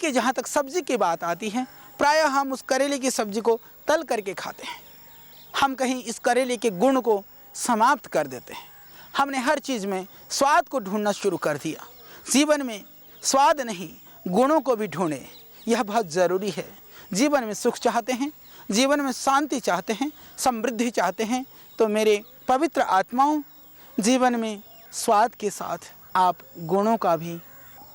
देखिए, जहाँ तक सब्जी की बात आती है, प्रायः हम उस करेले की सब्जी को तल करके खाते हैं। हम कहीं इस करेले के गुण को समाप्त कर देते हैं। हमने हर चीज़ में स्वाद को ढूंढना शुरू कर दिया। जीवन में स्वाद नहीं, गुणों को भी ढूंढें, यह बहुत ज़रूरी है। जीवन में सुख चाहते हैं, जीवन में शांति चाहते हैं, समृद्धि चाहते हैं, तो मेरे पवित्र आत्माओं, जीवन में स्वाद के साथ आप गुणों का भी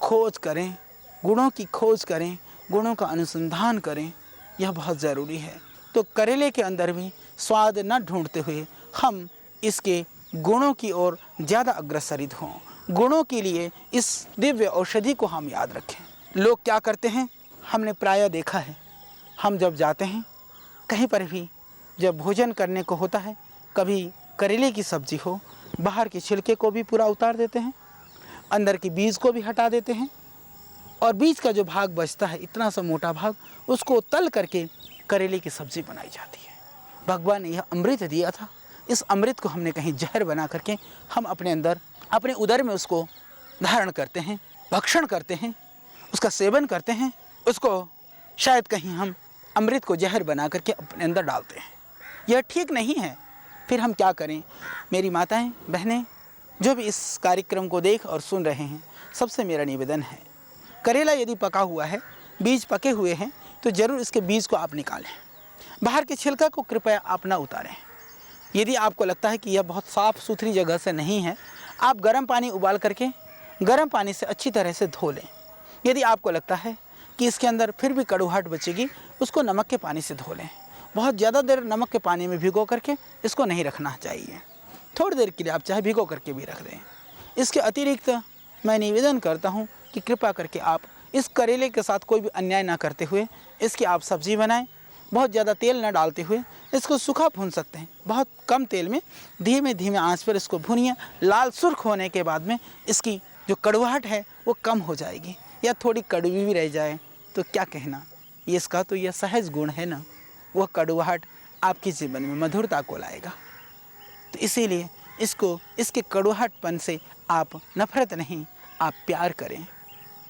खोज करें, गुणों की खोज करें, गुणों का अनुसंधान करें, यह बहुत ज़रूरी है। तो करेले के अंदर भी स्वाद न ढूंढते हुए हम इसके गुणों की ओर ज़्यादा अग्रसरित हों, गुणों के लिए इस दिव्य औषधि को हम याद रखें। लोग क्या करते हैं, हमने प्रायः देखा है, हम जब जाते हैं कहीं पर भी, जब भोजन करने को होता है, कभी करेले की सब्ज़ी हो, बाहर के छिलके को भी पूरा उतार देते हैं, अंदर के बीज को भी हटा देते हैं, और बीज का जो भाग बचता है, इतना सा मोटा भाग, उसको तल करके करेले की सब्ज़ी बनाई जाती है। भगवान ने यह अमृत दिया था, इस अमृत को हमने कहीं जहर बना करके हम अपने अंदर, अपने उदर में उसको धारण करते हैं, भक्षण करते हैं, उसका सेवन करते हैं, उसको शायद कहीं हम अमृत को जहर बना करके अपने अंदर डालते हैं। यह ठीक नहीं है। फिर हम क्या करें? मेरी माताएं, बहनें, जो भी इस कार्यक्रम को देख और सुन रहे हैं, सबसे मेरा निवेदन है, करेला यदि पका हुआ है, बीज पके हुए हैं, तो ज़रूर इसके बीज को आप निकालें। बाहर के छिलका को कृपया आप ना उतारें। यदि आपको लगता है कि यह बहुत साफ़ सुथरी जगह से नहीं है, आप गर्म पानी उबाल करके गर्म पानी से अच्छी तरह से धो लें। यदि आपको लगता है कि इसके अंदर फिर भी कड़वाहट बचेगी, उसको नमक के पानी से धो लें। बहुत ज़्यादा देर नमक के पानी में भिगो करके इसको नहीं रखना चाहिए। थोड़ी देर के लिए आप चाहे भिगो करके भी रख दें। इसके अतिरिक्त मैं निवेदन करता हूँ कि कृपा करके आप इस करेले के साथ कोई भी अन्याय ना करते हुए इसकी आप सब्ज़ी बनाएं। बहुत ज़्यादा तेल न डालते हुए इसको सूखा भून सकते हैं। बहुत कम तेल में धीमे धीमे आंच पर इसको भूनिए। लाल सुर्ख होने के बाद में इसकी जो कड़वाहट है वो कम हो जाएगी, या थोड़ी कड़वी भी रह जाए तो क्या कहना, ये इसका तो यह सहज गुण है ना, वह कड़वाहट आपके जीवन में मधुरता को लाएगा। तो इसीलिए इसको, इसके कड़वाहटपन से आप नफरत नहीं, आप प्यार करें।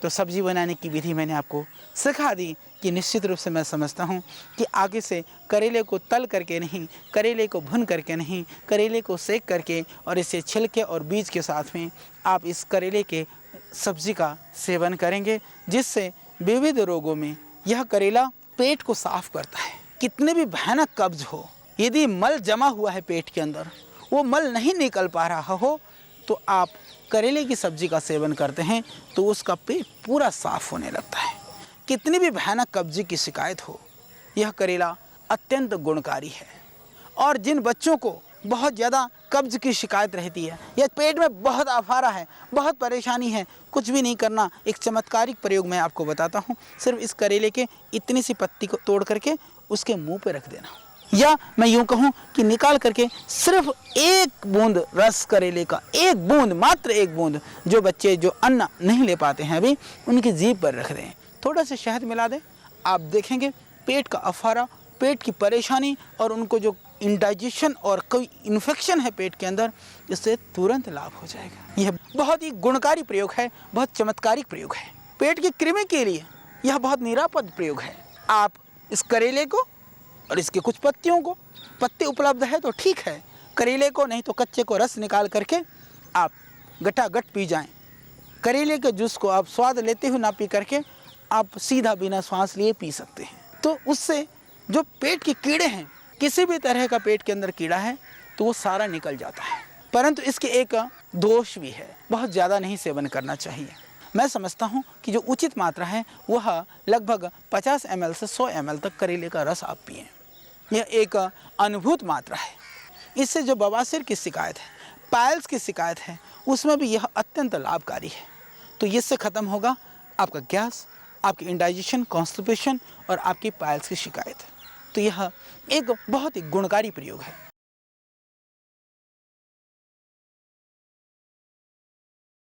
तो सब्ज़ी बनाने की विधि मैंने आपको सिखा दी कि निश्चित रूप से मैं समझता हूँ कि आगे से करेले को तल करके नहीं, करेले को भून करके नहीं, करेले को सेक करके और इसे छिलके और बीज के साथ में आप इस करेले के सब्ज़ी का सेवन करेंगे, जिससे विविध रोगों में यह करेला पेट को साफ करता है। कितने भी भयानक कब्ज हो, यदि मल जमा हुआ है पेट के अंदर, वो मल नहीं निकल पा रहा हो, तो आप करेले की सब्ज़ी का सेवन करते हैं तो उसका पेट पूरा साफ होने लगता है। कितनी भी भयानक कब्ज की शिकायत हो, यह करेला अत्यंत गुणकारी है। और जिन बच्चों को बहुत ज़्यादा कब्ज की शिकायत रहती है, या पेट में बहुत अफारा है, बहुत परेशानी है, कुछ भी नहीं करना, एक चमत्कारिक प्रयोग मैं आपको बताता हूँ। सिर्फ इस करेले के इतनी सी पत्ती को तोड़ करके उसके मुंह पे रख देना, या मैं यूँ कहूँ कि निकाल करके सिर्फ एक बूंद रस करेले का, एक बूंद, मात्र एक बूंद, जो बच्चे जो अन्न नहीं ले पाते हैं अभी, उनकी जीभ पर रख दें, थोड़ा सा शहद मिला दें, आप देखेंगे पेट का अफारा, पेट की परेशानी और उनको जो इंडाइजेशन और कोई इन्फेक्शन है पेट के अंदर, इससे तुरंत लाभ हो जाएगा। यह बहुत ही गुणकारी प्रयोग है, बहुत चमत्कारिक प्रयोग है। पेट की कृमि के लिए यह बहुत निरापद प्रयोग है। आप इस करेले को और इसके कुछ पत्तियों को, पत्ते उपलब्ध है तो ठीक है, करेले को नहीं तो कच्चे को रस निकाल करके आप गटागट पी जाएं। करेले के जूस को आप स्वाद लेते हुए ना पी करके आप सीधा बिना श्वास लिए पी सकते हैं। तो उससे जो पेट के कीड़े हैं, किसी भी तरह का पेट के अंदर कीड़ा है तो वो सारा निकल जाता है। परंतु इसके एक दोष भी है, बहुत ज़्यादा नहीं सेवन करना चाहिए। मैं समझता हूँ कि जो उचित मात्रा है वह लगभग 50 ml से 100 ml तक करेले का रस आप पिएँ। यह एक अनुभूत मात्रा है। इससे जो बवासीर की शिकायत है, पाइल्स की शिकायत है, उसमें भी यह अत्यंत लाभकारी है। तो इससे ख़त्म होगा आपका गैस, आपकी इंडाइजेशन, कॉन्स्टिपेशन और आपकी पाइल्स की शिकायत। तो यह एक बहुत ही गुणकारी प्रयोग है।